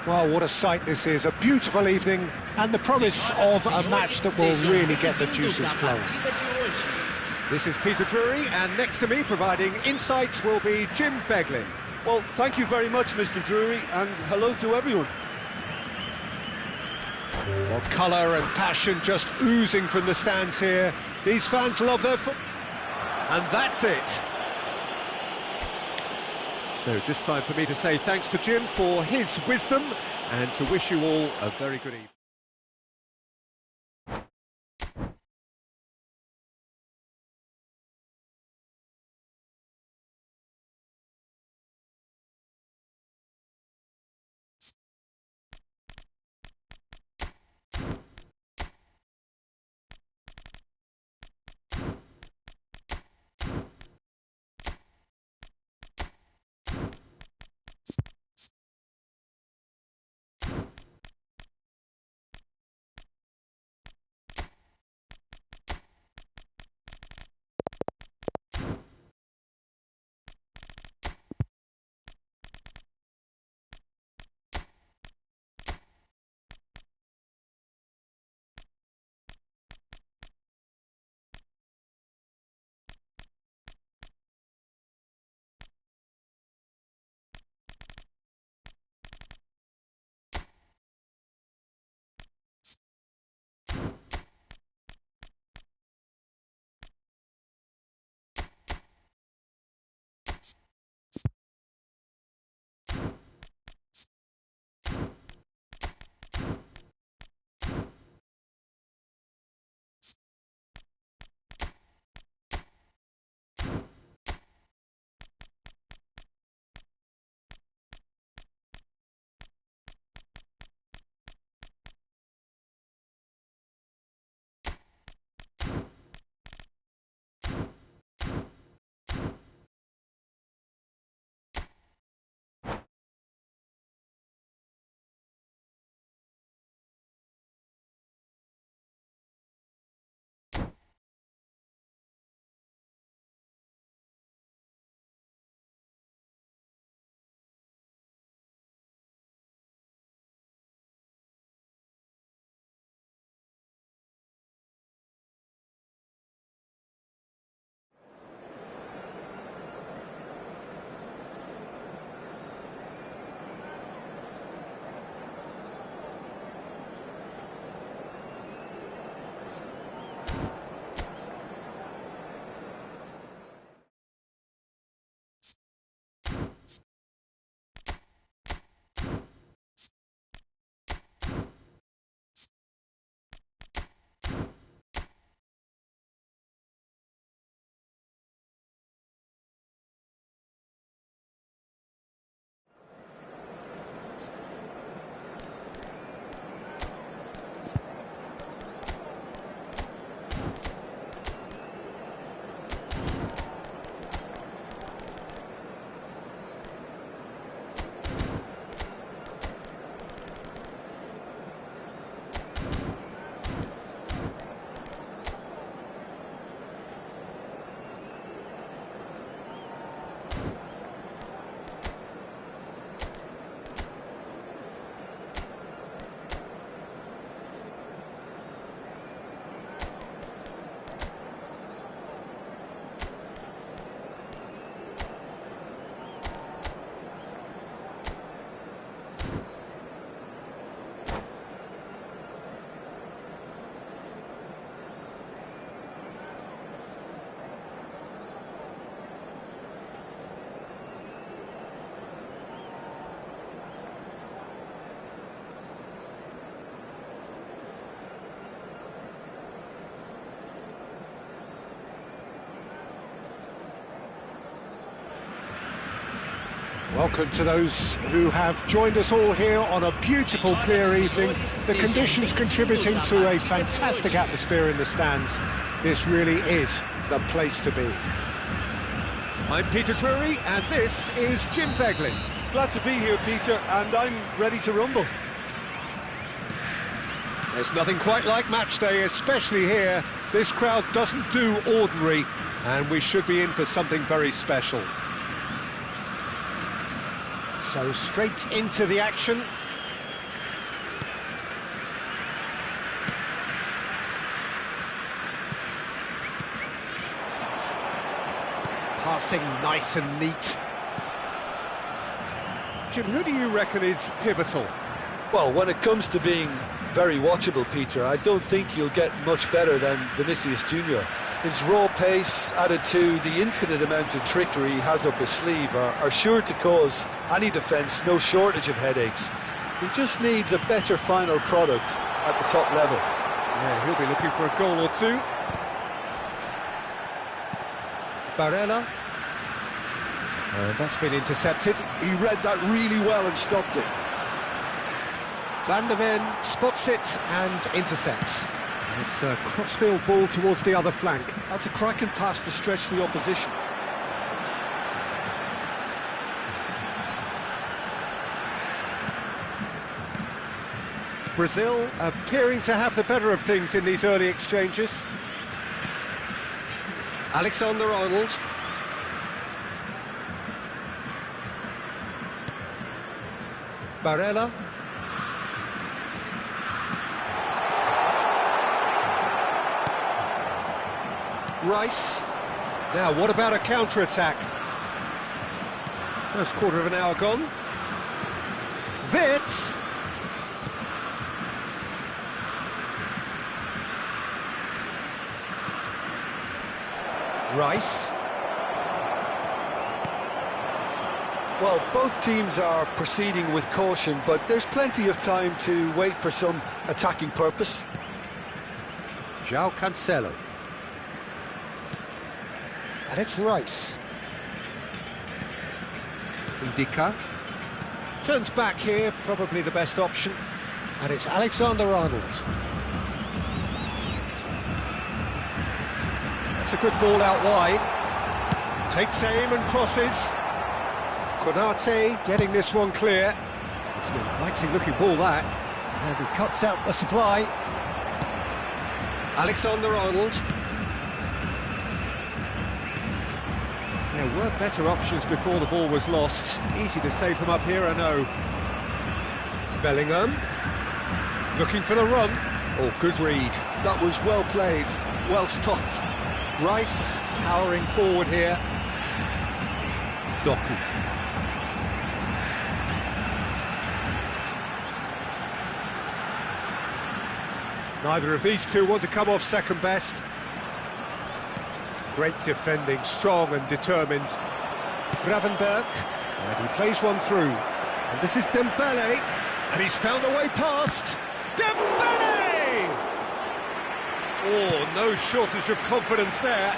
Well, what a sight this is, a beautiful evening and the promise of a match that will really get the juices flowing. This is Peter Drury, and next to me providing insights will be Jim Beglin. Well, thank you very much, Mr. Drury, and hello to everyone. Well, colour and passion just oozing from the stands here. These fans love their football. And that's it. So just time for me to say thanks to Jim for his wisdom and to wish you all a very good evening. Welcome to those who have joined us all here on a beautiful, clear evening. The conditions contributing to a fantastic atmosphere in the stands. This really is the place to be. I'm Peter Drury, and this is Jim Beglin. Glad to be here, Peter, and I'm ready to rumble. There's nothing quite like match day, especially here. This crowd doesn't do ordinary, and we should be in for something very special. So straight into the action. Passing nice and neat. Jim, who do you reckon is pivotal? Well, when it comes to being very watchable, Peter, I don't think you'll get much better than Vinicius Junior. His raw pace, added to the infinite amount of trickery he has up his sleeve, are sure to cause any defence no shortage of headaches. He just needs a better final product at the top level. Yeah, he'll be looking for a goal or two. Barella. That's been intercepted. He read that really well and stopped it. Van der Ven spots it and intercepts. It's a crossfield ball towards the other flank. That's a cracking pass to stretch the opposition. Brazil appearing to have the better of things in these early exchanges. Alexander-Arnold. Barella. Rice. Now, what about a counter-attack? First quarter of an hour gone. Wits. Rice. Well, both teams are proceeding with caution, but there's plenty of time to wait for some attacking purpose. João Cancelo. And it's Rice. Indica. Turns back here, probably the best option. And it's Alexander-Arnold. That's a good ball out wide. Takes aim and crosses. Konate getting this one clear. It's an inviting looking ball, that. And he cuts out the supply. Alexander-Arnold. There were better options before the ball was lost. Easy to save from up here, I know. Bellingham. Looking for the run. Oh, good read. That was well played, well stopped. Rice powering forward here. Doku. Neither of these two want to come off second best. Great defending, strong and determined. Gravenberg, and he plays one through. And this is Dembele, and he's found a way past. Dembele! Oh, no shortage of confidence there.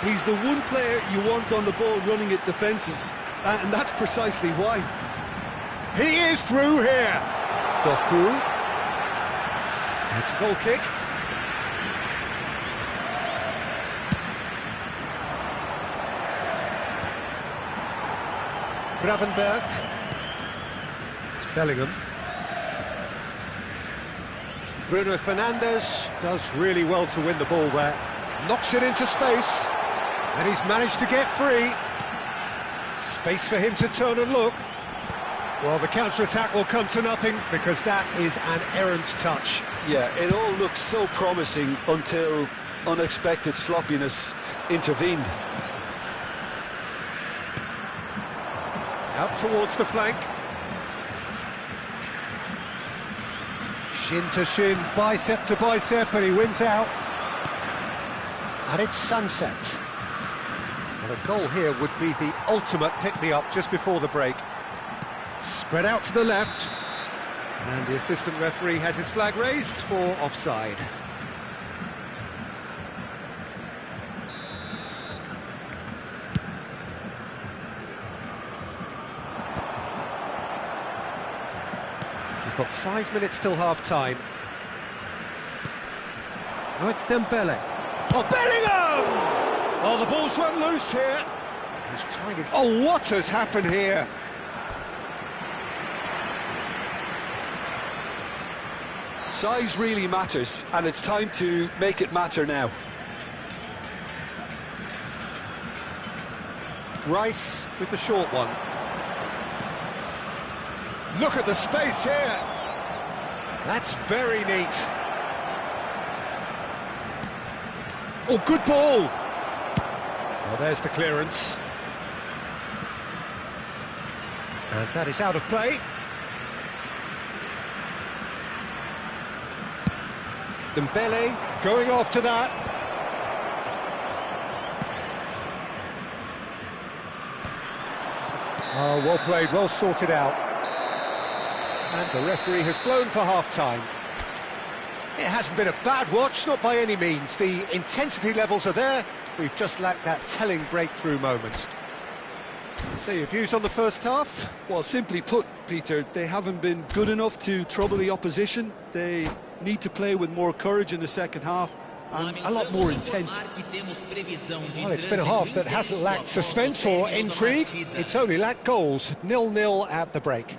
He's the one player you want on the ball running at defences, and that's precisely why. He is through here. Doku. It's a goal kick. Gravenberg. It's Bellingham. Bruno Fernandes does really well to win the ball there. Knocks it into space. And he's managed to get free. Space for him to turn and look. Well, the counter-attack will come to nothing because that is an errant touch. Yeah, it all looked so promising until unexpected sloppiness intervened. Out towards the flank. Shin to shin, bicep to bicep, and he wins out. And it's sunset. And a goal here would be the ultimate pick-me-up just before the break. Spread out to the left. And the assistant referee has his flag raised for offside. We've got 5 minutes till half-time. Oh, it's Dembele. Oh, Bellingham! Oh, the ball's run loose here. He's trying his... Oh, what has happened here? Size really matters, and it's time to make it matter now. Rice with the short one. Look at the space here. That's very neat. Oh, good ball. Well, there's the clearance. And that is out of play. Dembele going after that. Oh, well played, well sorted out. And the referee has blown for half-time. It hasn't been a bad watch, not by any means. The intensity levels are there. We've just lacked that telling breakthrough moment. So your views on the first half? Well, simply put, Peter, they haven't been good enough to trouble the opposition. They need to play with more courage in the second half and a lot more intent. Well, it's been a half that hasn't lacked suspense or intrigue. It's only lacked goals. 0-0 at the break.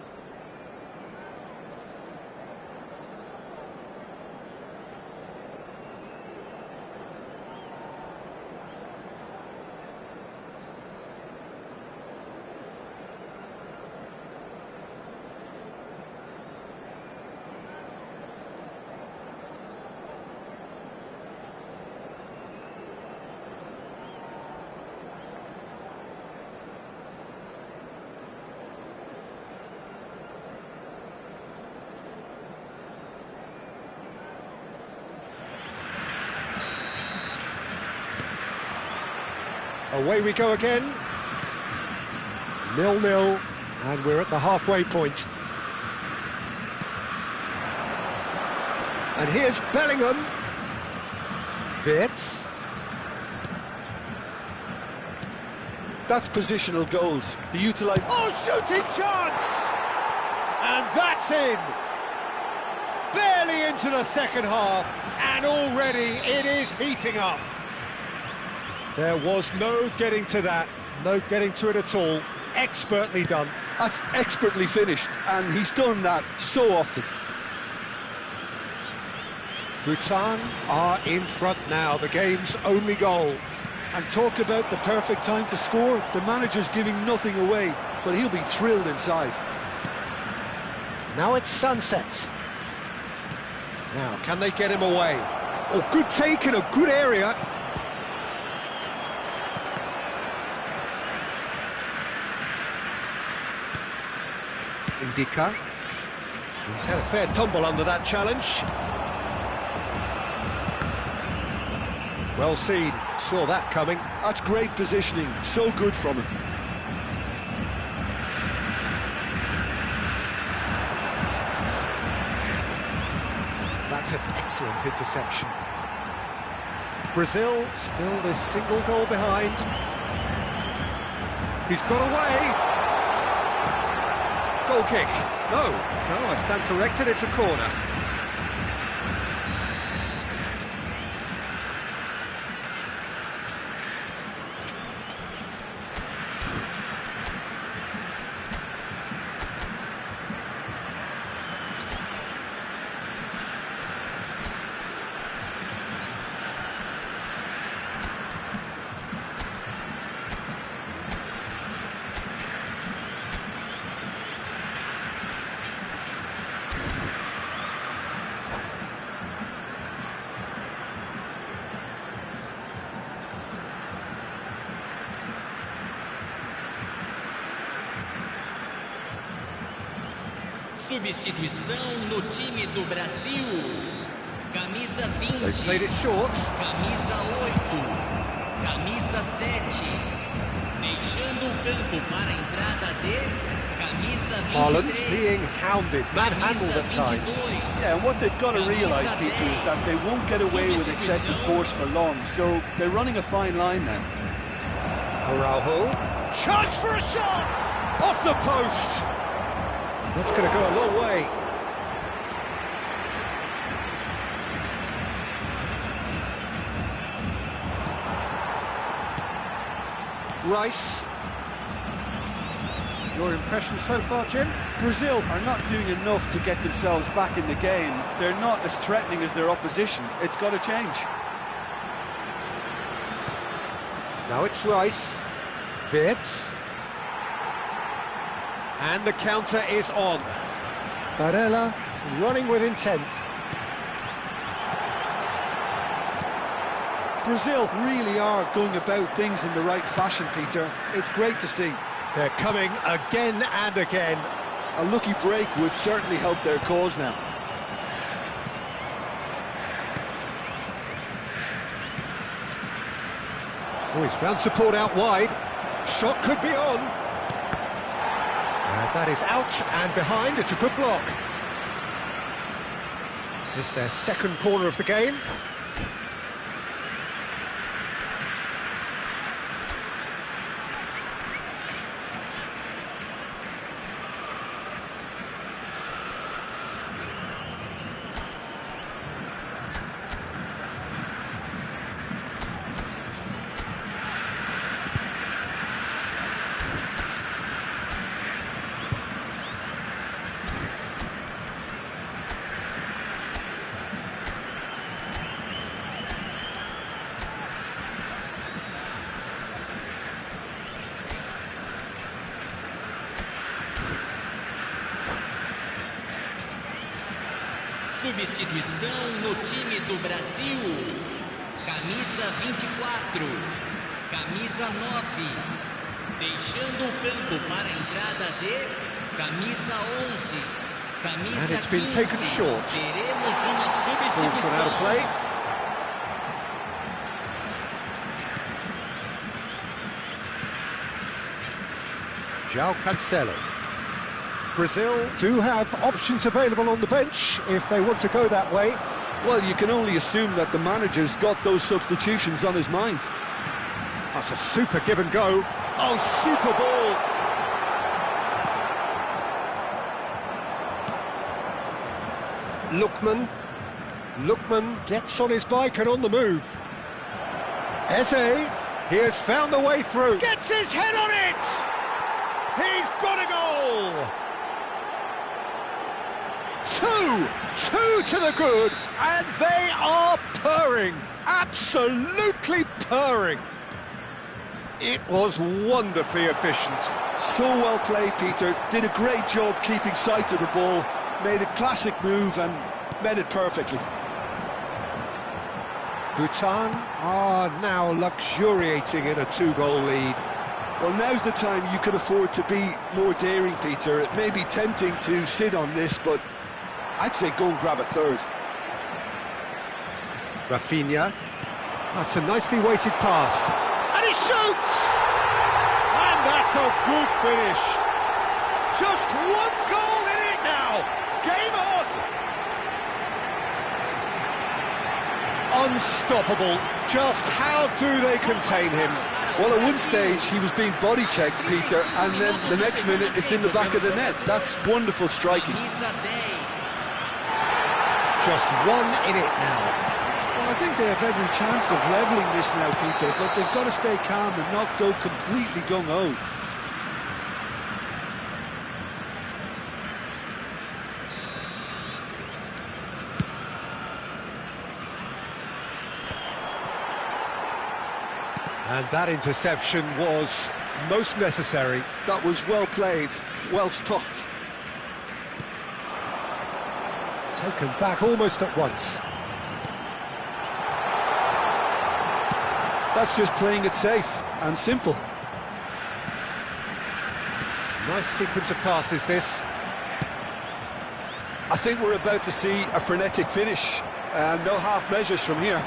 Away we go again. 0-0, and we're at the halfway point. And here's Bellingham. Wirtz. That's positional goals. The utilise... Oh, shooting chance! And that's in! Barely into the second half, and already it is heating up. There was no getting to that, no getting to it at all. Expertly done. That's expertly finished, and he's done that so often. Bhutan are in front now, the game's only goal. And talk about the perfect time to score. The manager's giving nothing away, but he'll be thrilled inside. Now it's Sunset. Now, can they get him away? Oh, good take in a good area. Indica. He's had a fair tumble under that challenge. Well seen, saw that coming. That's great positioning, so good from him. That's an excellent interception. Brazil still this single goal behind. He's got away. Goal kick. No, I stand corrected, it's a corner. Substituição no time do Brasil. Camisa 20. They've played it short. Camisa 8. Camisa 7. Deixando o campo para a entrada de camisa 23. Haaland being hounded, manhandled at times. Yeah, and what they've got to realise, Peter, is that they won't get away with excessive force for long, so they're running a fine line now. Araujo. Chance for a shot! Off the post! That's going to go a long way. Rice. Your impression so far, Jim? Brazil are not doing enough to get themselves back in the game. They're not as threatening as their opposition. It's got to change. Now it's Rice. Wirtz. And the counter is on. Barella running with intent. Brazil really are going about things in the right fashion, Peter. It's great to see. They're coming again and again. A lucky break would certainly help their cause now. Oh, he's found support out wide. Shot could be on. And that is out and behind. It's a good block. It's their second corner of the game. Substituição no time do Brasil. Camisa 24, camisa 9. Deixando o campo para a entrada de camisa 11, camisa And it's been taken 15. short. Teremos uma Ball's gone out of substituição. play. João Cancelo. Brazil do have options available on the bench if they want to go that way. Well, you can only assume that the manager's got those substitutions on his mind. That's a super give and go. Oh, super ball. Lookman gets on his bike and on the move. Eze, he has found the way through. Gets his head on it! He's got a goal! Two to the good, and they are purring, absolutely purring. It was wonderfully efficient. So well played, Peter. Did a great job keeping sight of the ball. Made a classic move and met it perfectly. Bhutan are now luxuriating in a two-goal lead. Well, now's the time you can afford to be more daring, Peter. It may be tempting to sit on this, but I'd say go and grab a third. Rafinha. That's a nicely weighted pass. And he shoots! And that's a good finish. Just one goal in it now. Game on! Unstoppable. Just how do they contain him? Well, at one stage he was being body checked, Peter, and then the next minute it's in the back of the net. That's wonderful striking. Camisa 10. Just one in it now. Well, I think they have every chance of levelling this now, Peter, but they've got to stay calm and not go completely gung-ho. And that interception was most necessary. That was well played, well stopped. Taken back almost at once. That's just playing it safe and simple. Nice sequence of passes, this. I think we're about to see a frenetic finish, and no half measures from here.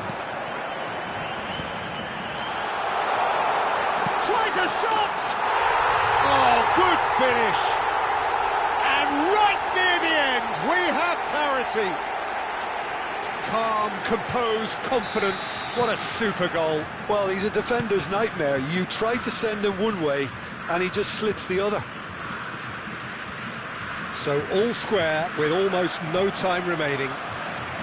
Tries a shot! Oh, good finish! And right near the end, we have clarity. Calm, composed, confident. What a super goal. Well, he's a defender's nightmare. You try to send him one way, and he just slips the other. So all square with almost no time remaining.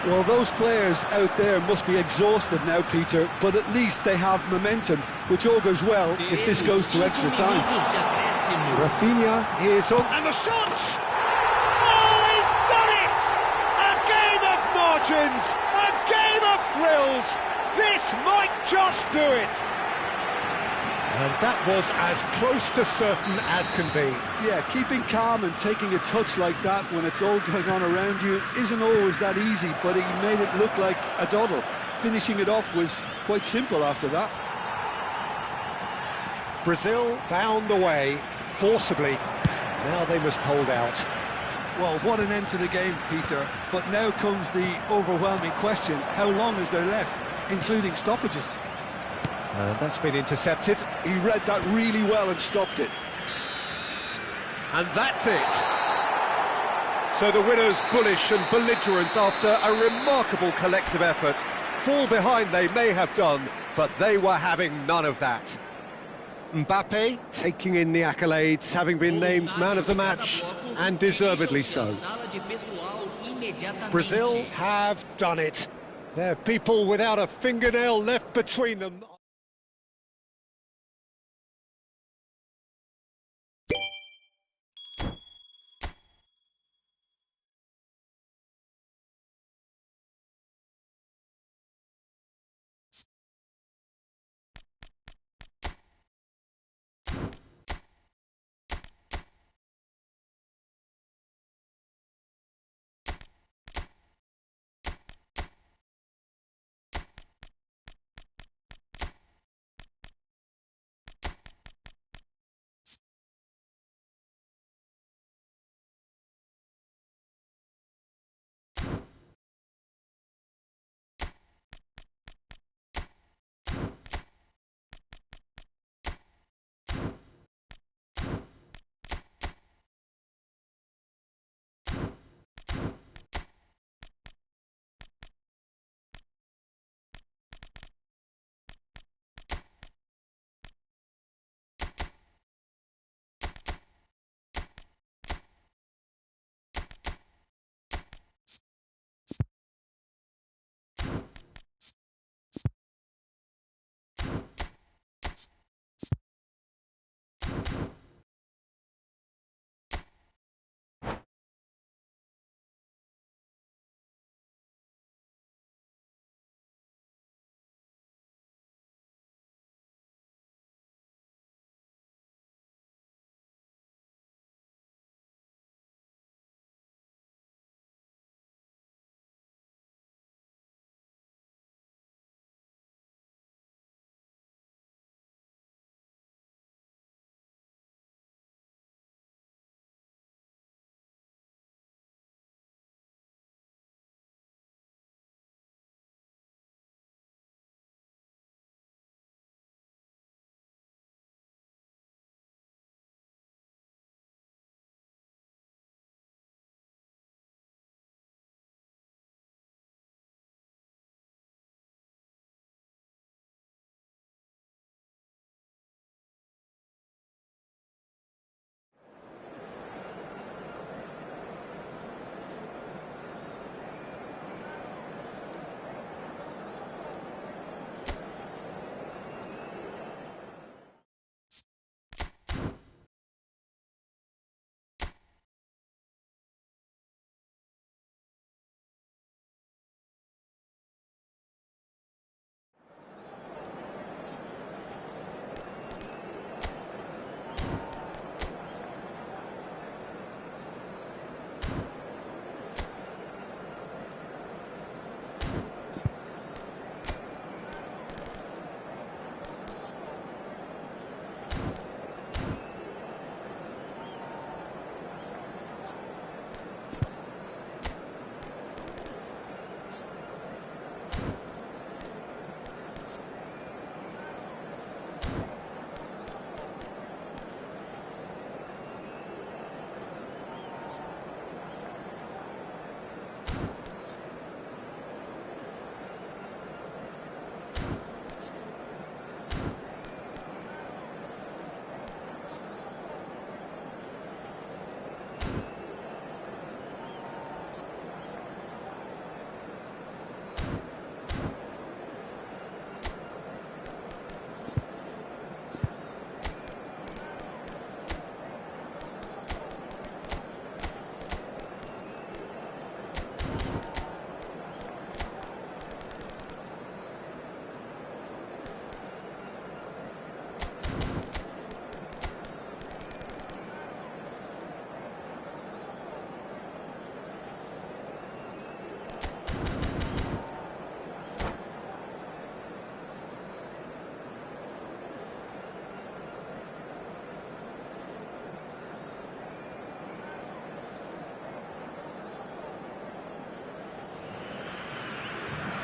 Well, those players out there must be exhausted now, Peter, but at least they have momentum, which augurs well if this goes to extra time. Rafinha is on, and the shot! Oh, he's done it! A game of margins, a game of thrills. This might just do it. And that was as close to certain as can be. Yeah, keeping calm and taking a touch like that when it's all going on around you isn't always that easy, but he made it look like a doddle. Finishing it off was quite simple after that. Brazil found a way. forcibly. Now they must hold out. Well, what an end to the game, Peter. But now comes the overwhelming question: how long is there left, including stoppages? And that's been intercepted. He read that really well and stopped it. And that's it. So the winners bullish and belligerent after a remarkable collective effort. Fall behind they may have done, but they were having none of that. Mbappe taking in the accolades, having been named man of the match, and deservedly so. Brazil have done it. They're people without a fingernail left between them.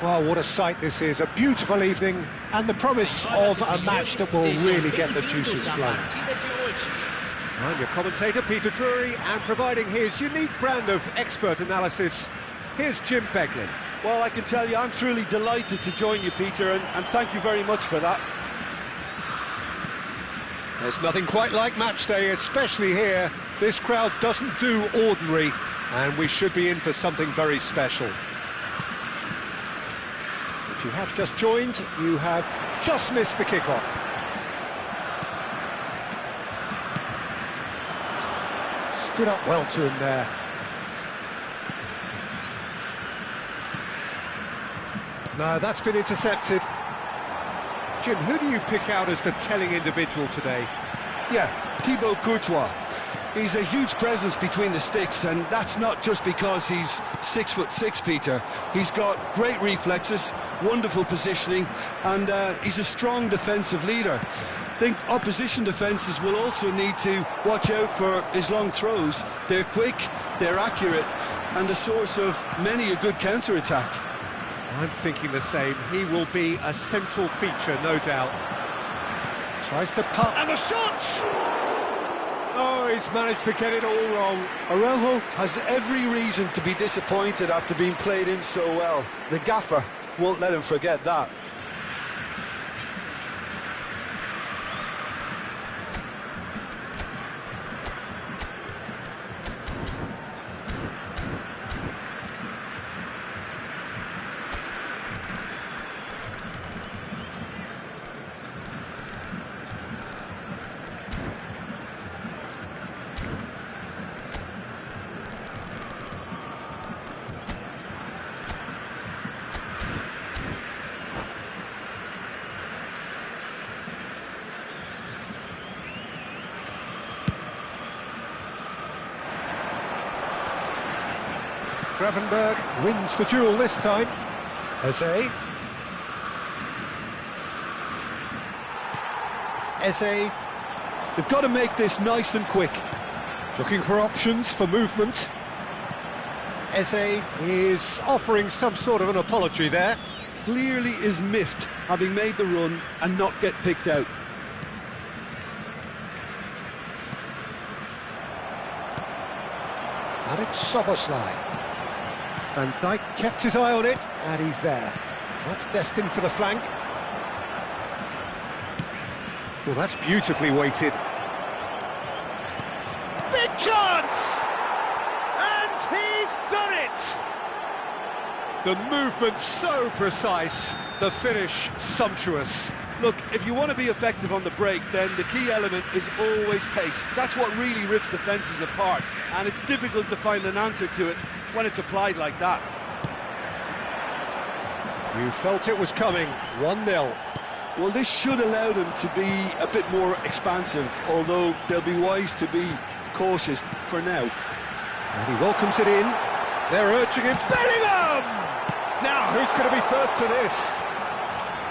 Well, what a sight this is, a beautiful evening, and the promise of a match that will really get the juices flowing. I'm your commentator, Peter Drury, and providing his unique brand of expert analysis, here's Jim Beglin. Well, I can tell you, I'm truly delighted to join you, Peter, and thank you very much for that. There's nothing quite like match day, especially here. This crowd doesn't do ordinary, and we should be in for something very special. If you have just joined, you have just missed the kickoff. Stood up well to him there. No, that's been intercepted. Jim, who do you pick out as the telling individual today? Yeah, Thibaut Courtois. He's a huge presence between the sticks, and that's not just because he's 6'6", Peter. He's got great reflexes, wonderful positioning, and he's a strong defensive leader. I think opposition defences will also need to watch out for his long throws. They're quick, they're accurate, and a source of many a good counter-attack. I'm thinking the same. He will be a central feature, no doubt. Tries to putt, And the shot! Oh, he's managed to get it all wrong. Araujo has every reason to be disappointed after being played in so well. The gaffer won't let him forget that. Gravenberg wins the duel this time. Eze. They've got to make this nice and quick. Looking for options for movement. Eze is offering some sort of an apology there. Clearly is miffed, having made the run and not get picked out. And it's Soboslai. Van Dijk kept his eye on it, and he's there. That's destined for the flank. Well, that's beautifully weighted. Big chance! And he's done it! The movement so precise, the finish sumptuous. Look, if you want to be effective on the break, then the key element is always pace. That's what really rips defences apart, and it's difficult to find an answer to it when it's applied like that. You felt it was coming. 1-0. Well, this should allow them to be a bit more expansive, although they'll be wise to be cautious for now. And he welcomes it in. They're urging him. Bellingham! Now, who's going to be first to this?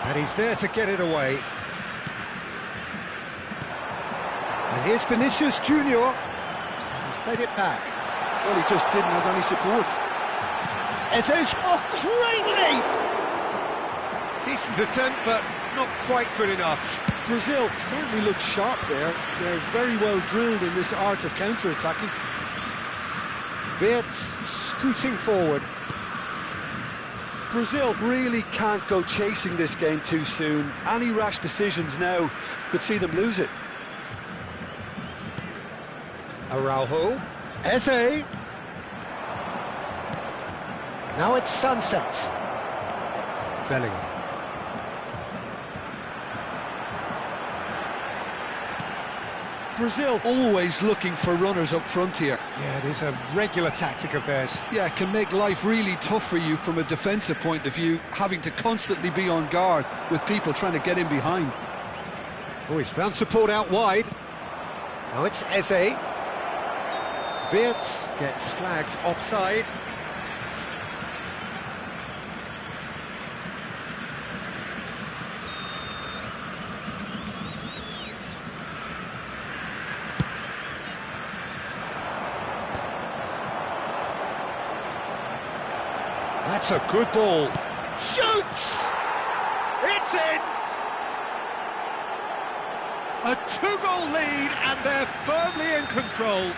And he's there to get it away. And here's Vinicius Junior. He's played it back. Well, he just didn't have any support. Eze. Oh, great leap! Decent attempt, but not quite good enough. Brazil certainly looks sharp there. They're very well drilled in this art of counter-attacking. Wirtz scooting forward. Brazil really can't go chasing this game too soon. Any rash decisions now could see them lose it. Araujo. Eze. Now it's Sunset. Bellingham. Brazil always looking for runners up front here. Yeah, it is a regular tactic of theirs. Yeah, it can make life really tough for you from a defensive point of view, having to constantly be on guard with people trying to get in behind. Oh, he's found support out wide. Now it's Eze. Wirtz Gets flagged offside. That's a good ball. Shoots! It's in! A 2-goal lead, and they're firmly in control.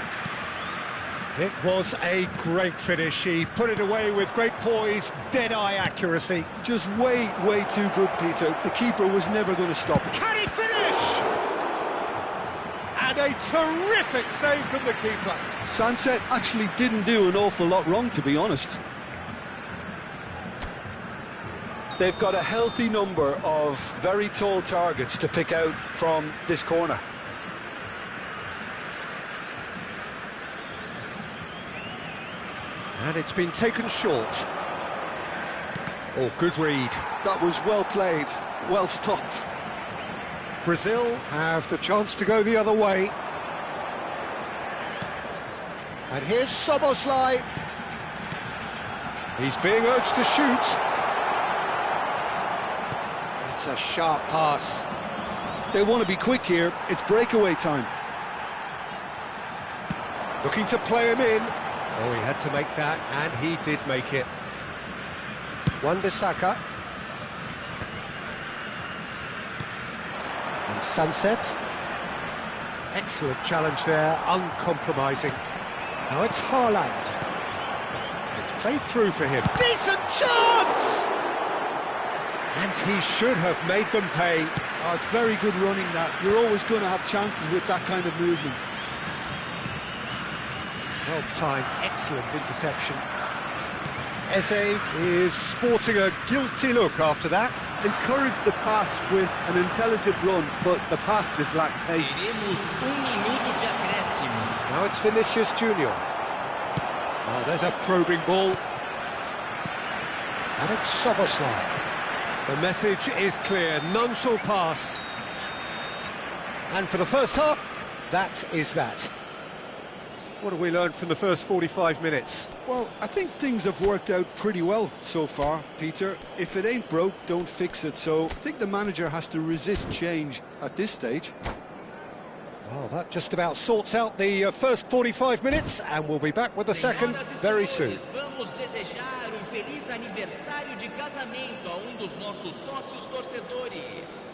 It was a great finish. He put it away with great poise, dead-eye accuracy. Just way too good, Peter. The keeper was never going to stop it. Can he finish? And a terrific save from the keeper. Sunset actually didn't do an awful lot wrong, to be honest. They've got a healthy number of very tall targets to pick out from this corner. And it's been taken short. Oh, good read. That was well played, well stopped. Brazil have the chance to go the other way. And here's Szoboszlai. He's being urged to shoot. It's a sharp pass. They want to be quick here. It's breakaway time. Looking to play him in. Oh, he had to make that, and he did make it. Wan-Bissaka. And Sunset. Excellent challenge there, uncompromising. Now it's Haaland. It's played through for him. Decent chance! And he should have made them pay. Oh, it's very good running, that. You're always going to have chances with that kind of movement. Well timed, excellent interception. Eze is sporting a guilty look after that. Encourage the pass with an intelligent run, but the pass just lacked pace. Now it's Vinicius Junior. Oh, there's a probing ball. And it's Szoboszlai. The message is clear, none shall pass. And for the first half, that is that. What have we learned from the first 45 minutes? Well, I think things have worked out pretty well so far, Peter. If it ain't broke, don't fix it. So I think the manager has to resist change at this stage. Well, that just about sorts out the first 45 minutes, and we'll be back with the second very soon. Vamos desejar feliz aniversário de casamento a dos nossos sócios torcedores.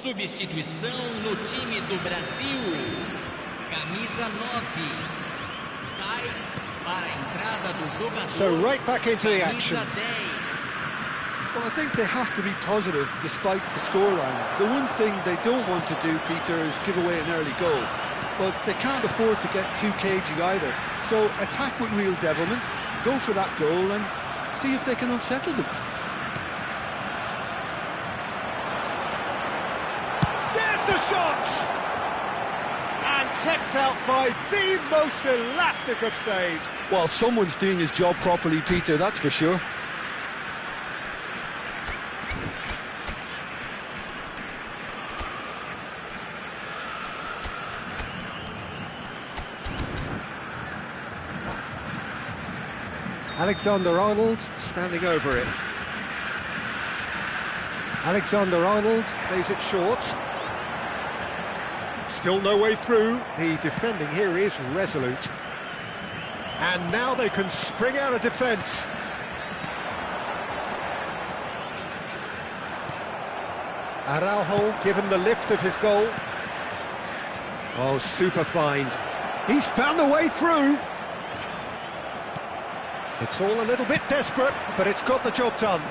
Substituição no time do Brasil. Camisa 9. Sai para a entrada do jogador. So right back into the action. Well, I think they have to be positive despite the scoreline. The one thing they don't want to do, Peter, is give away an early goal. But they can't afford to get too cagey either. So attack with real devilment, go for that goal and see if they can unsettle them. The shot! And kept out by the most elastic of saves. Well, someone's doing his job properly, Peter, that's for sure. Alexander-Arnold standing over it. Alexander-Arnold plays it short. Still no way through. The defending here is resolute. And now they can spring out of defence. Araujo given the lift of his goal. Oh, super find. He's found a way through. It's all a little bit desperate, but it's got the job done.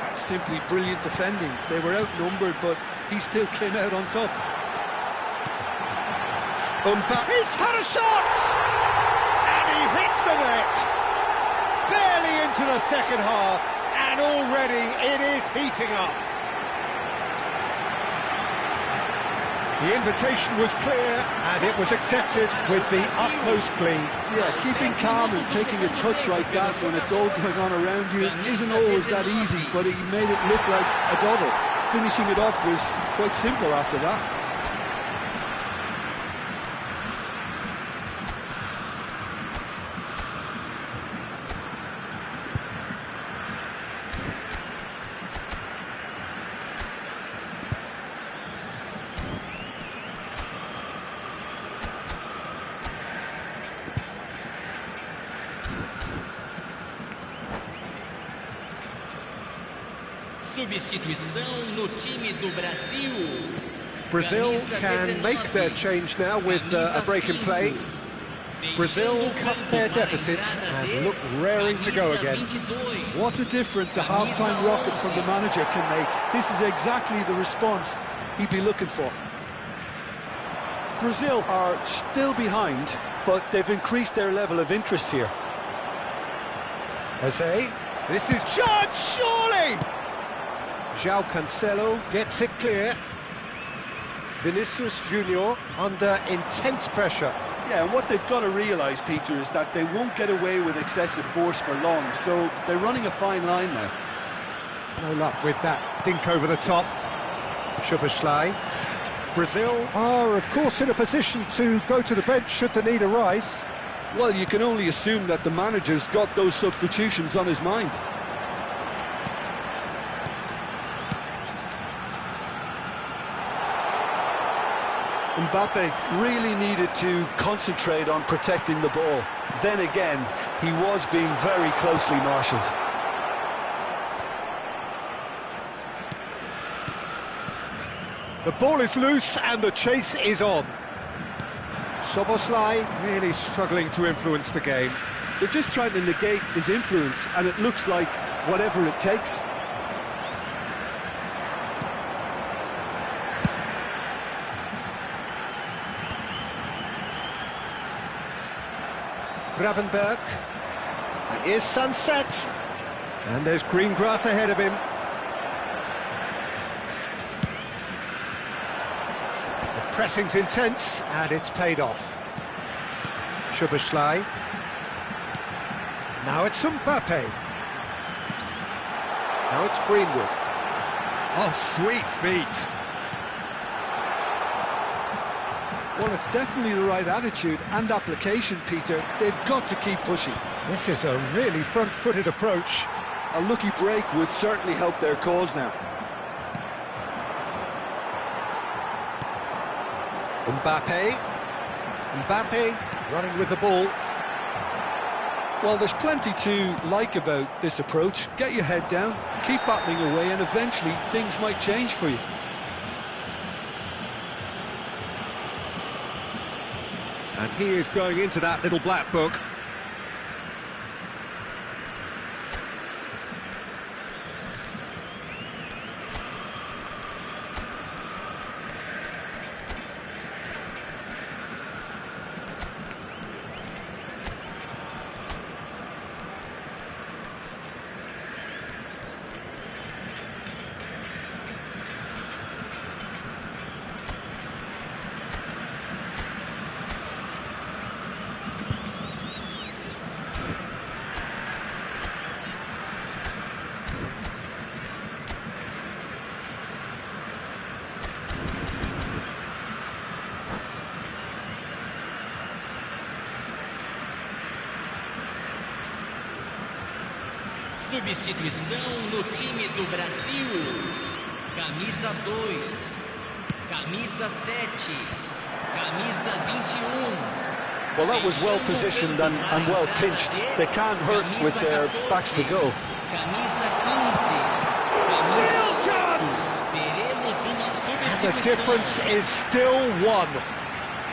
That's simply brilliant defending. They were outnumbered, but he still came out on top. He's had a shot! And he hits the net! Barely into the second half, and already it is heating up. The invitation was clear and it was accepted with the utmost glee. Yeah, keeping calm and taking a touch like that when it's all going on around you isn't always that easy, but he made it look like a dawdle. Finishing it off was quite simple after that. Substituição no time do Brasil. Brazil can make their change now with a break in play. Brazil cut their deficits and look raring to go again. What a difference a half-time rocket from the manager can make. This is exactly the response he'd be looking for. Brazil are still behind, but they've increased their level of interest here. Jose, this is charged, surely! João Cancelo gets it clear. Vinicius Junior under intense pressure. Yeah, and what they've got to realise, Peter, is that they won't get away with excessive force for long, so they're running a fine line now. No luck with that dink over the top. Szoboszlai. Brazil are, of course, in a position to go to the bench should the need arise. Well, you can only assume that the manager's got those substitutions on his mind. Mbappe really needed to concentrate on protecting the ball. Then again, he was being very closely marshalled. The ball is loose and the chase is on. Szoboszlai really struggling to influence the game. They're just trying to negate his influence, and it looks like whatever it takes. Gravenberg, and here's sunset, and there's green grass ahead of him. The pressing's intense, and it's paid off. Szoboszlai. Now it's Mbappe. Now it's Greenwood. Oh, sweet feet. Well, it's definitely the right attitude and application, Peter. They've got to keep pushing. This is a really front-footed approach. A lucky break would certainly help their cause now. Mbappe. Mbappe running with the ball. Well, there's plenty to like about this approach. Get your head down, keep battling away, and eventually things might change for you. And he is going into that little black book. Substituição no time do Brasil. Camisa 2, camisa 7, camisa 21. Well, that was well positioned and well pinched. They can't hurt with their backs to go. Camisa 15. Real chance! And the difference is still one,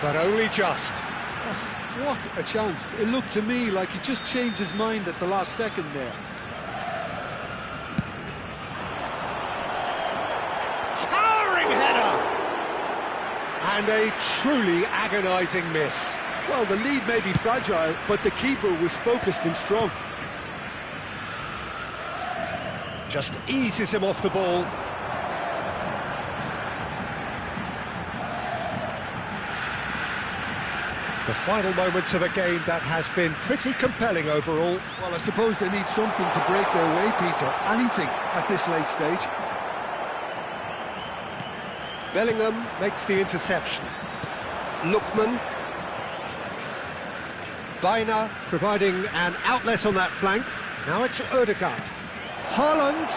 but only just. Oh, what a chance. It looked to me like he just changed his mind at the last second there. And a truly agonising miss. Well, the lead may be fragile, but the keeper was focused and strong. Just eases him off the ball. The final moments of a game that has been pretty compelling overall. Well, I suppose they need something to break their way, Peter. Anything at this late stage. Bellingham makes the interception. Lookman. Baina providing an outlet on that flank. Now it's Ødegaard. Haaland.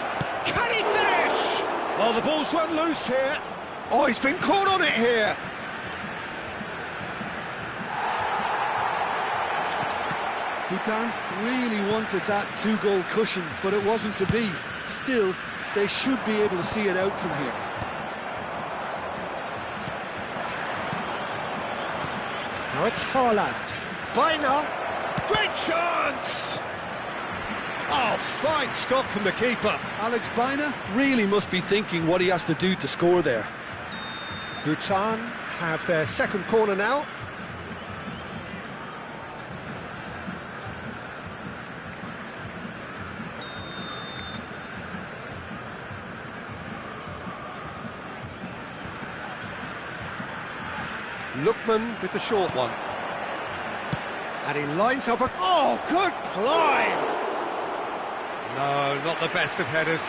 Can he finish? Oh, the ball's run loose here. Oh, he's been caught on it here. Bhutan really wanted that two-goal cushion, but it wasn't to be. Still, they should be able to see it out from here. Now it's Haaland. Baina. Great chance! Oh, fine stop from the keeper. Alex Baina really must be thinking what he has to do to score there. Bhutan have their second corner now. Lookman with the short one. And he lines up a... Oh, good climb! No, not the best of headers.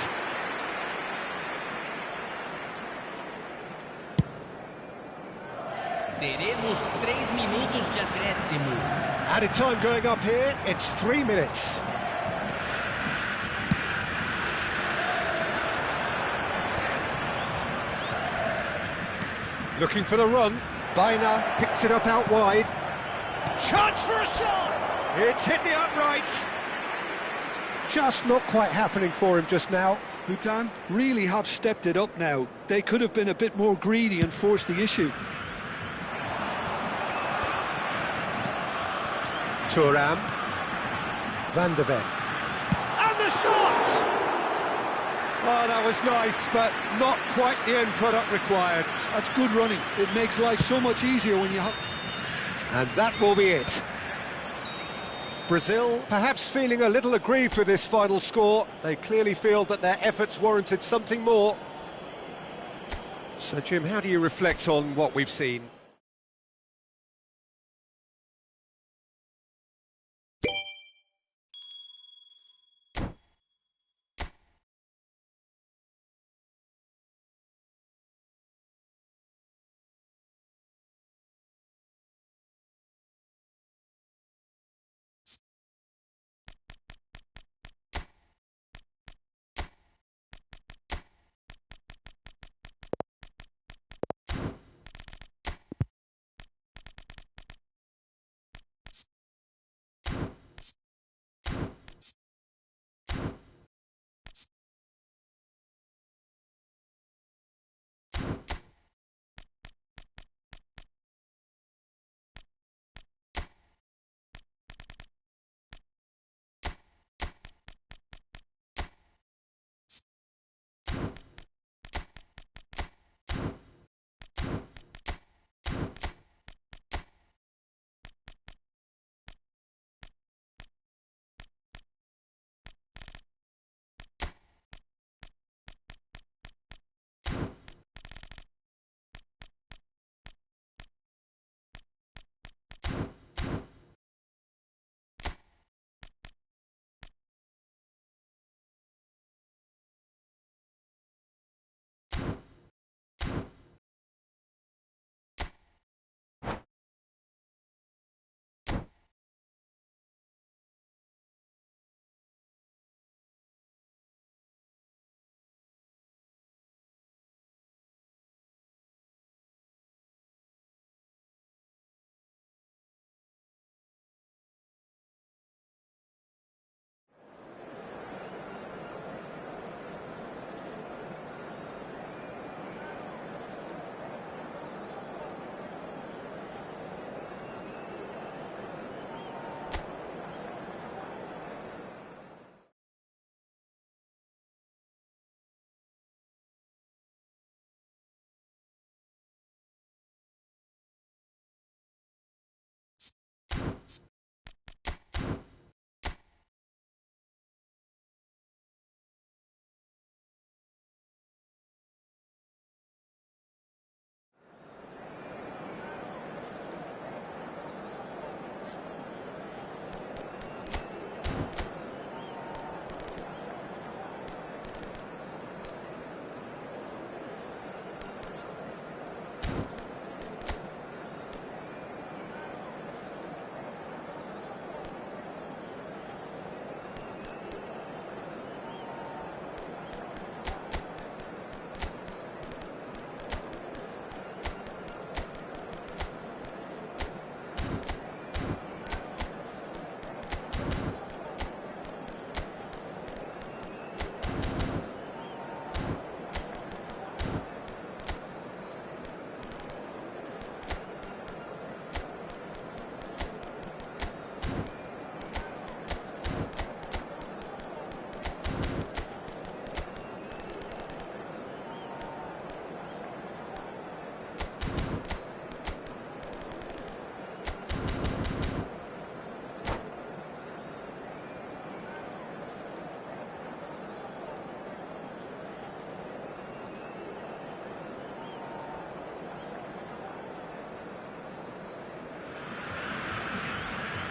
Teremos 3 minutos de acréscimo. Added time going up here, it's 3 minutes. Looking for the run. Baina picks it up out wide. Chance for a shot! It's hit the uprights. Just not quite happening for him just now. Bhutan really have stepped it up now. They could have been a bit more greedy and forced the issue. Thuram. Van de Ven. And the shot! Oh, that was nice, but not quite the end product required. That's good running. It makes life so much easier when you have... And that will be it. Brazil perhaps feeling a little aggrieved with this final score. They clearly feel that their efforts warranted something more. So, Jim, how do you reflect on what we've seen?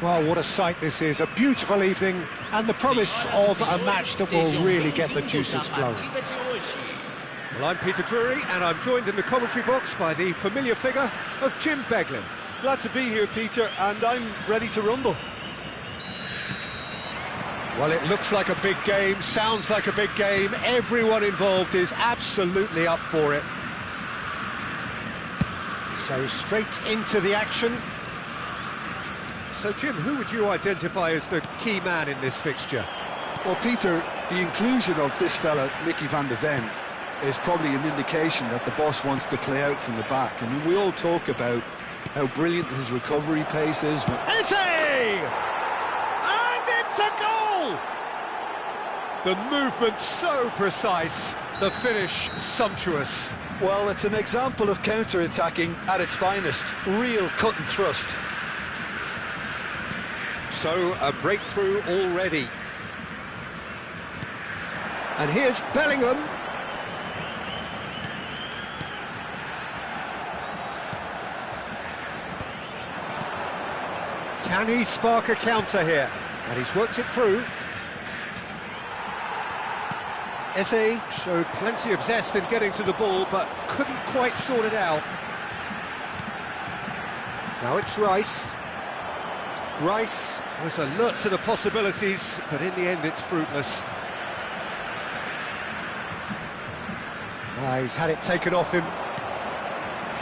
Well, what a sight this is, a beautiful evening, and the promise of a match that will really get the juices flowing. Well, I'm Peter Drury, and I'm joined in the commentary box by the familiar figure of Jim Beglin. Glad to be here, Peter, and I'm ready to rumble. Well, it looks like a big game, sounds like a big game. Everyone involved is absolutely up for it. So straight into the action. So, Jim, who would you identify as the key man in this fixture? Well, Peter, the inclusion of this fella, Mickey van de Ven, is probably an indication that the boss wants to play out from the back. I mean, we all talk about how brilliant his recovery pace is. Is he? And it's a goal! The movement so precise, the finish sumptuous. Well, it's an example of counter-attacking at its finest. Real cut and thrust. So, a breakthrough already. And here's Bellingham. Can he spark a counter here? And he's worked it through. Eze showed plenty of zest in getting to the ball, but couldn't quite sort it out. Now it's Rice. Rice was alert to the possibilities, but in the end it's fruitless. He's had it taken off him.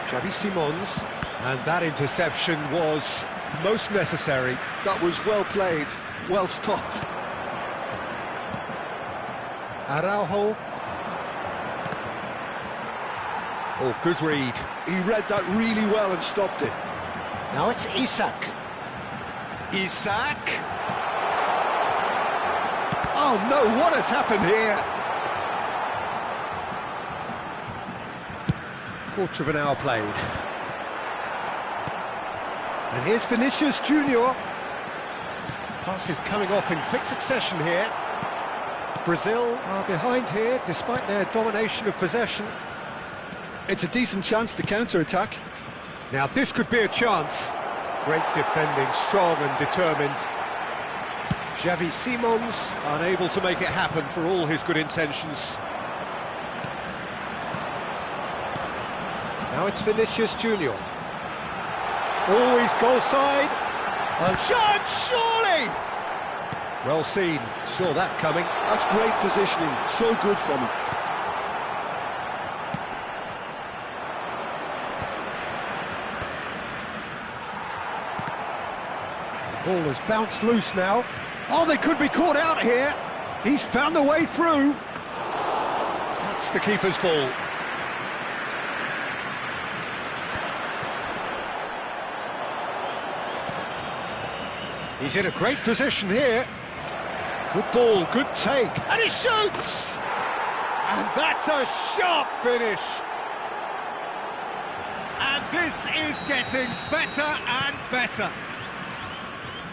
Xavi Simons. And that interception was most necessary. That was well played, well stopped. Araujo. Oh, good read. He read that really well and stopped it. Now it's Isak. Isak. Oh no, what has happened here? Quarter of an hour played. And here's Vinicius Junior. Passes coming off in quick succession here. Brazil are behind here, despite their domination of possession. It's a decent chance to counter-attack. Now this could be a chance. Great defending, strong and determined. Xavi Simons unable to make it happen for all his good intentions. Now it's Vinicius Junior. Always goal side. A chance, surely! Well seen, saw that coming. That's great positioning, so good from him. The ball has bounced loose now. Oh, they could be caught out here. He's found a way through. That's the keeper's ball. He's in a great position here. Good ball, good take. And he shoots! And that's a sharp finish. And this is getting better and better.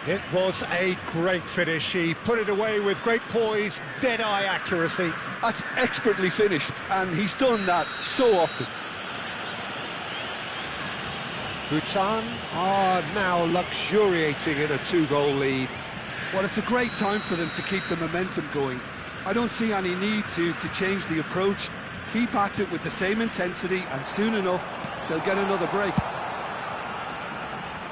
It was a great finish. He put it away with great poise, dead-eye accuracy. That's expertly finished, and he's done that so often. Bhutan are now luxuriating in a 2-goal lead. Well, it's a great time for them to keep the momentum going. I don't see any need to change the approach. Keep at it with the same intensity, and soon enough, they'll get another break.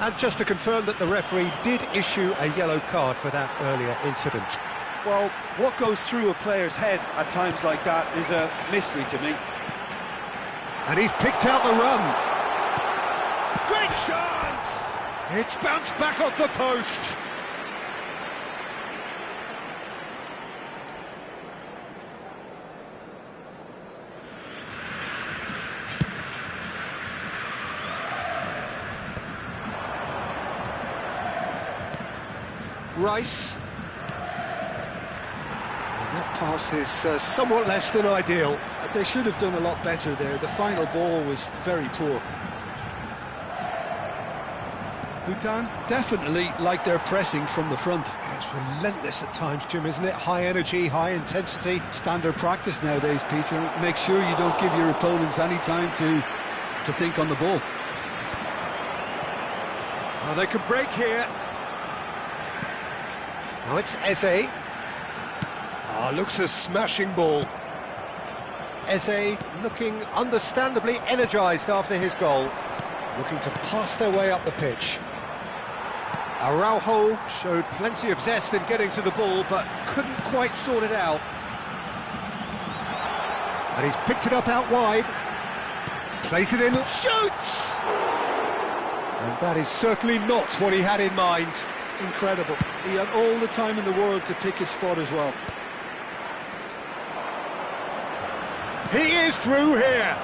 And just to confirm that the referee did issue a yellow card for that earlier incident. Well, what goes through a player's head at times like that is a mystery to me. And he's picked out the run. Great chance! It's bounced back off the post. Rice. And that pass is somewhat less than ideal. They should have done a lot better there. The final ball was very poor. Bhutan definitely like they're pressing from the front. It's relentless at times, Jim, isn't it? High energy, high intensity. Standard practice nowadays, Peter. Make sure you don't give your opponents any time to think on the ball. Oh, they can break here. Now it's Eze. Ah, looks a smashing ball. Eze looking understandably energised after his goal, looking to pass their way up the pitch. Araujo showed plenty of zest in getting to the ball, but couldn't quite sort it out. And he's picked it up out wide. Plays it in, shoots! And that is certainly not what he had in mind. Incredible. He had all the time in the world to pick his spot as well. He is through here.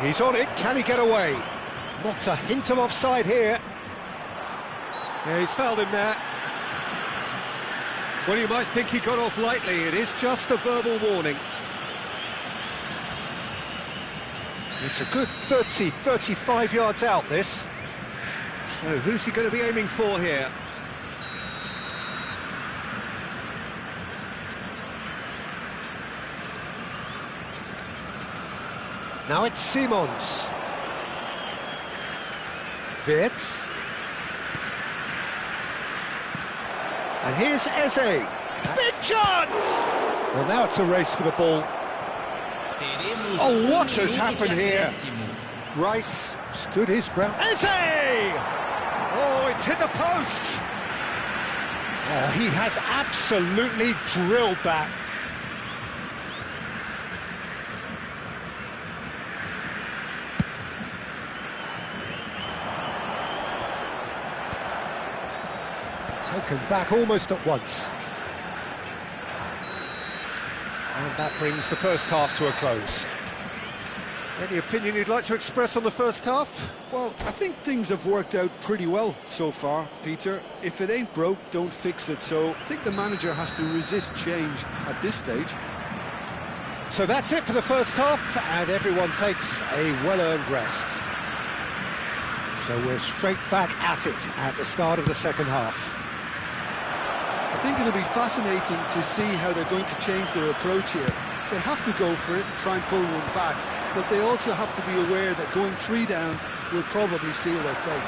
He's on it. Can he get away? Not a hint of offside here. Yeah, he's fouled him there. Well, you might think he got off lightly. It is just a verbal warning. It's a good 30, 35 yards out, this. So who's he going to be aiming for here? Now it's Simons. Wirtz. And here's Eze. Big chance! Well, now it's a race for the ball. Oh, what has happened here? Rice stood his ground. Eze! Oh, it's hit the post! Oh, he has absolutely drilled that. Taken back almost at once. And that brings the first half to a close. Any opinion you'd like to express on the first half? Well, I think things have worked out pretty well so far, Peter. If it ain't broke, don't fix it. So I think the manager has to resist change at this stage. So that's it for the first half, and everyone takes a well-earned rest. So we're straight back at it at the start of the second half. I think it'll be fascinating to see how they're going to change their approach here. They have to go for it and try and pull one back, but they also have to be aware that going 3 down will probably seal their fate.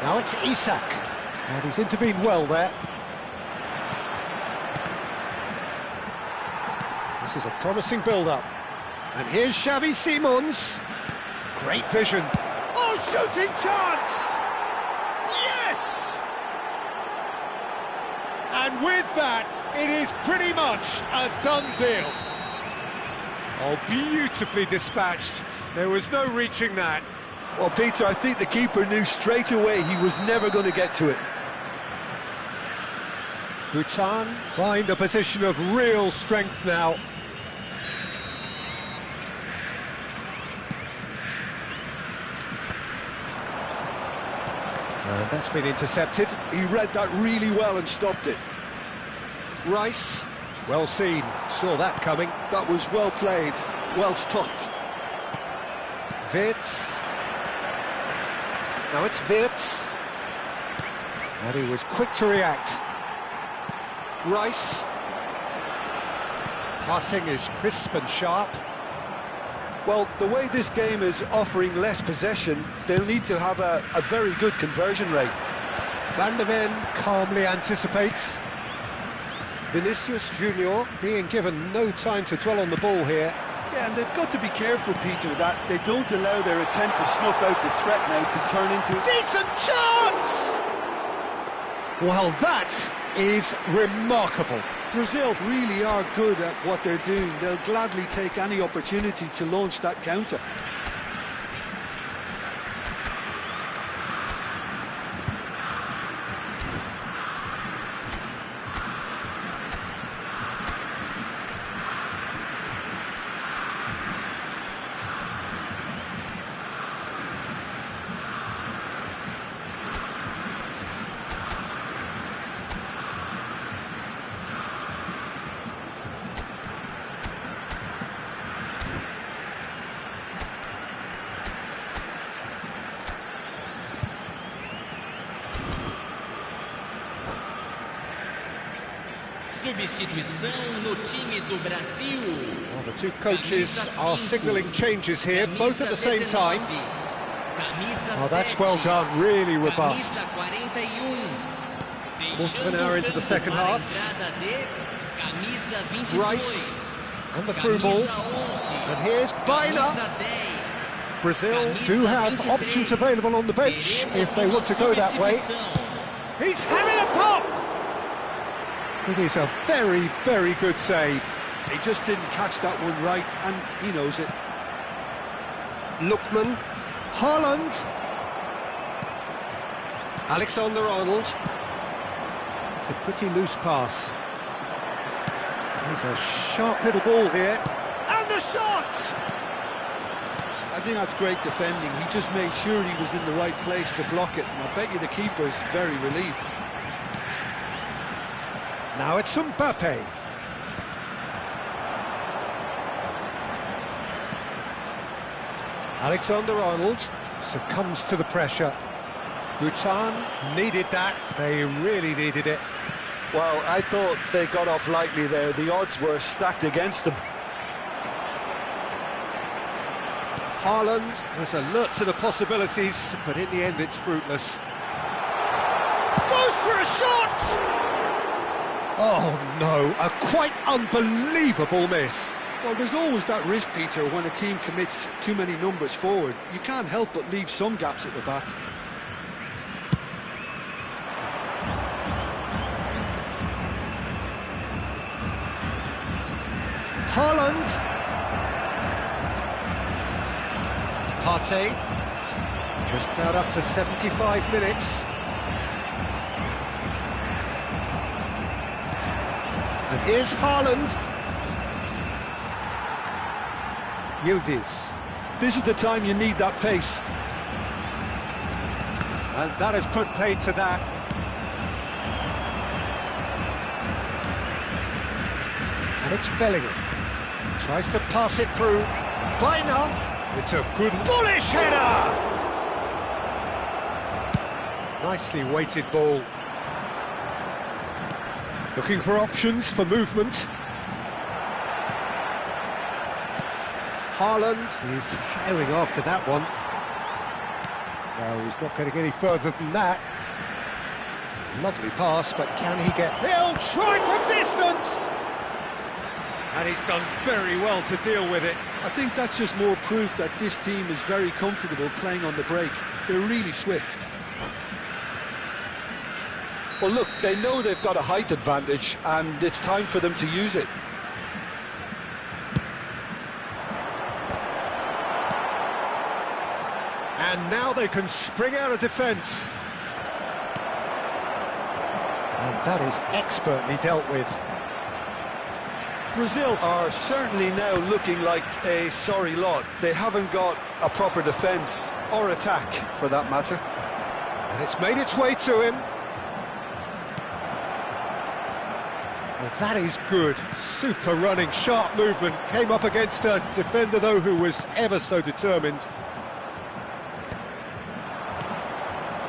Now it's Isak, and he's intervened well there. This is a promising build-up. And here's Xavi Simons. Great vision. Oh, shooting chance! Yes! And with that, it is pretty much a done deal. Oh, beautifully dispatched. There was no reaching that. Well, Peter, I think the keeper knew straight away he was never going to get to it. Bhutan find a position of real strength now. And that's been intercepted. He read that really well and stopped it. Rice, well seen, saw that coming. That was well played, well stopped. Wirtz. Now it's Wirtz. And he was quick to react. Rice. Passing is crisp and sharp. Well, the way this game is offering less possession, they'll need to have a very good conversion rate. Van der Ven calmly anticipates. Vinicius Junior being given no time to dwell on the ball here. Yeah, and they've got to be careful, Peter, that they don't allow their attempt to snuff out the threat now to turn into a decent chance! Well, that is remarkable. Brazil really are good at what they're doing. They'll gladly take any opportunity to launch that counter. Substituição no time do Brasil. Well, the two coaches are signalling changes here, both at the same time. Oh, that's well done, really robust. Quarter of an hour into the second half. Rice, and the through ball. And here's Baina. Brazil do have options available on the bench if they want to go that way. He's having a pop! It is a very, very good save. He just didn't catch that one right, and he knows it. Lookman, Haaland, Alexander-Arnold. It's a pretty loose pass. There's a sharp little ball here. And the shot! I think that's great defending. He just made sure he was in the right place to block it, and I bet you the keeper's very relieved. Now it's Mbappe. Alexander-Arnold succumbs to the pressure. Bhutan needed that. They really needed it. Well, I thought they got off lightly there. The odds were stacked against them. Haaland was alert to the possibilities, but in the end it's fruitless. Goes for a shot! Oh no, a quite unbelievable miss. Well, there's always that risk, Peter, when a team commits too many numbers forward. You can't help but leave some gaps at the back. Haaland. Partey. Just about up to 75 minutes. And here's Haaland. Yildiz. This is the time you need that pace. And that has put paid to that. And it's Bellingham. Tries to pass it through. Baina. It's a good bullish header! Nicely weighted ball. Looking for options for movement. Haaland is herring after that one. No, he's not getting any further than that. Lovely pass, but can he get... He'll try from distance! And he's done very well to deal with it. I think that's just more proof that this team is very comfortable playing on the break. They're really swift. Well, look, they know they've got a height advantage, and it's time for them to use it. And now they can spring out of defence. And that is expertly dealt with. Brazil are certainly now looking like a sorry lot. They haven't got a proper defence, or attack, for that matter. And it's made its way to him. Well, that is good. Super running, sharp movement. Came up against a defender, though, who was ever so determined.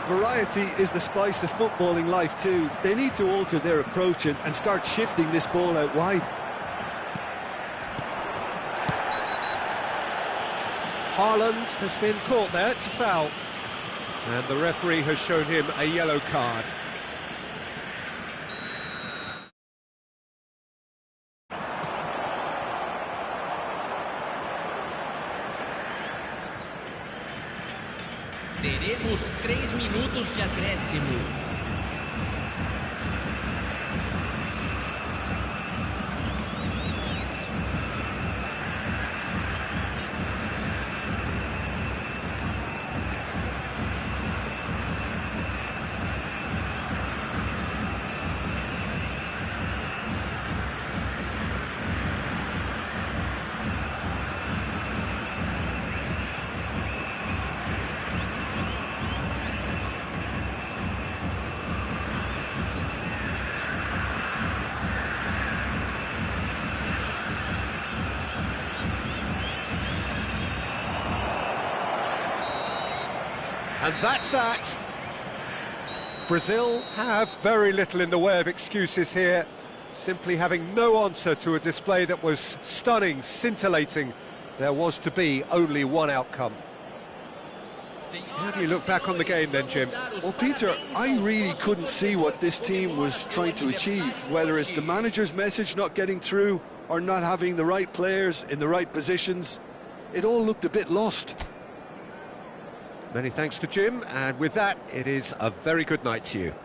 Variety is the spice of footballing life too. They need to alter their approach and start shifting this ball out wide. Haaland has been caught there, it's a foul. And the referee has shown him a yellow card. Teremos 3 minutos de acréscimo. And that's that. Brazil have very little in the way of excuses here, simply having no answer to a display that was stunning, scintillating. There was to be only one outcome. How do you look back on the game then, Jim? Well, Peter, I really couldn't see what this team was trying to achieve, whether it's the manager's message not getting through or not having the right players in the right positions. It all looked a bit lost. Many thanks to Jim, and with that, it is a very good night to you.